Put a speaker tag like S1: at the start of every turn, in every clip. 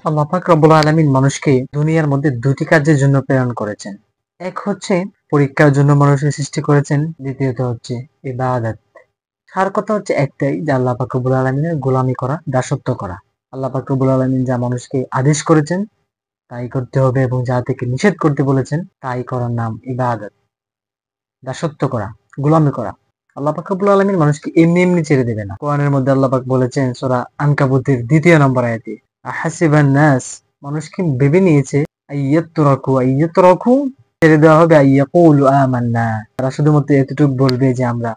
S1: আল্লাহ পাক রব্বুল আলামিন মানুষকে দুনিয়ার মধ্যে দুটি কাজের জন্য প্রেরণ করেছেন। এক হচ্ছে পরীক্ষার জন্য মানুষকে সৃষ্টি করেছেন, দ্বিতীয়ত হচ্ছে ইবাদত। সার কথা হচ্ছে একটাই, যে আল্লাহ পাক রব্বুল আলামিনের গোলামি করা, দাসত্ব করা। আল্লাহ পাক রব্বুল আলামিন যা মানুষকে আদেশ করেছেন তাই করতে হবে, এবং যা থেকে নিষেধ করতে বলেছেন তাই করার নাম ইবাদত, দাসত্ব করা, গোলামি করা। আল্লাহ পাক রব্বুল আলামিন মানুষকে এমনি এমনি ছেড়ে দেবে না। কোরআনের মধ্যে আল্লাহ পাক বলেছেন সূরা আনকাবুতের ২য় নম্বর আয়াতে, আহাসিবান নাস, মানুষ কি ভেবে নিয়েছে, আইয়াতরাকু ছেড়ে দেওয়া হবে, আইয়াকুলু আমান্না, তারা শুধুমাত্র এতটুকু বলবে যে আমরা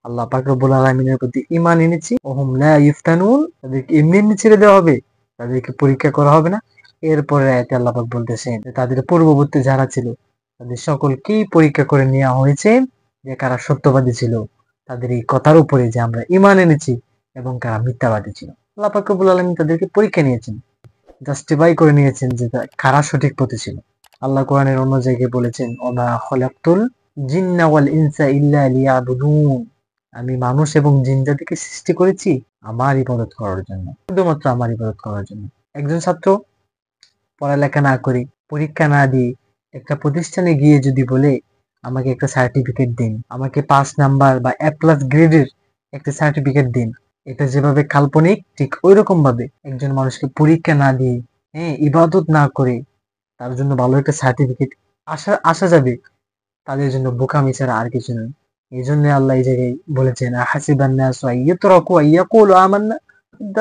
S1: আল্লাহ পাক রব্বুল আলামিনের প্রতি ঈমান এনেছি, ওহুম লা ইফতানুন, তাদেরকে এমনি এমনি ছেড়ে দেওয়া হবে, তাদেরকে পরীক্ষা করা হবে না। এরপরে আয়াতে আল্লাহ পাক বলতেছেন তাদের পূর্ববর্তী যারা ছিল তাদের সকলকেই পরীক্ষা করে নেওয়া হয়েছে, যে কারা সত্যবাদী ছিল তাদের এই কথার উপরে যে আমরা ঈমান এনেছি, এবং কারা মিথ্যাবাদী ছিল। আল্লাহ পাক রব্বুল আলামিন তাদেরকে পরীক্ষা নিয়েছেন, জাস্টিফাই করে নিয়েছেন যে কারা সঠিক পথে ছিল। আল্লাহ কোরআনের অন্য জায়গায় বলেছেন, ওমা খলাকতুল জিন্না ওয়াল ইনসা ইল্লা লিয়াবুদুন, আমি মানুষ এবং জিন জাতিকে সৃষ্টি করেছি আমার ইবাদত করার জন্য, শুধুমাত্র আমার ইবাদত করার জন্য। একজন ছাত্র পড়ালেখা না করে, পরীক্ষা না দিয়ে একটা প্রতিষ্ঠানে গিয়ে যদি বলে আমাকে একটা সার্টিফিকেট দিন, আমাকে 5 নাম্বার বা A+ গ্রেডের একটা সার্টিফিকেট দিন, এটা যেভাবে কাল্পনিক, ঠিক ওইরকম ভাবে একজন মানুষকে পরীক্ষা না দিয়ে, ইবাদত না করে তার জন্য ভালো একটা সার্টিফিকেট আসা যাবে, তাদের জন্য বোকামি ছাড়া আর কিছু নয়। এই জন্য আল্লাহ এই জায়গায় বলেছেন, হাসিবান নাসু আইয়াতরাকু আইয়াকুলু আমান্না,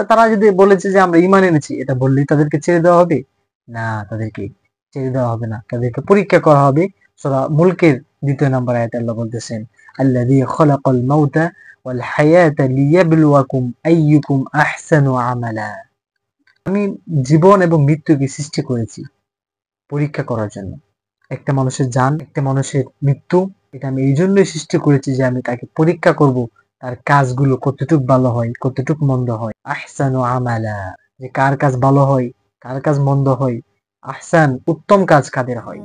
S1: তারা যদি বলেছে যে আমরা ঈমান এনেছি, এটা বললেই তাদেরকে ছেড়ে দেওয়া হবে? না, তাদেরকে ছেড়ে দেওয়া হবে না, তাদেরকে পরীক্ষা করা হবে। সূরা মুলকের ২য় নম্বর আয়াতে আল্লাহ বলতেছেন, আল্লাযী খালাকাল মাউতা ওয়াল হায়াতা লিয়াবলুয়াকুম আইয়ুকুম আহসানু আমালা, আমি জীবন এবং মৃত্যুকে সৃষ্টি করেছি পরীক্ষা করার জন্য। একটা মানুষের জান, একটা মানুষের মৃত্যু, এটা আমি এই জন্যই সৃষ্টি করেছি যে আমি তাকে পরীক্ষা করব, তার কাজগুলো কতটুক ভালো হয়, কতটুক মন্দ হয়। আহসানু আমালা, যে কার কাজ ভালো হয়, কার কাজ মন্দ হয়, আহসান উত্তম কাজ কাদের হয়।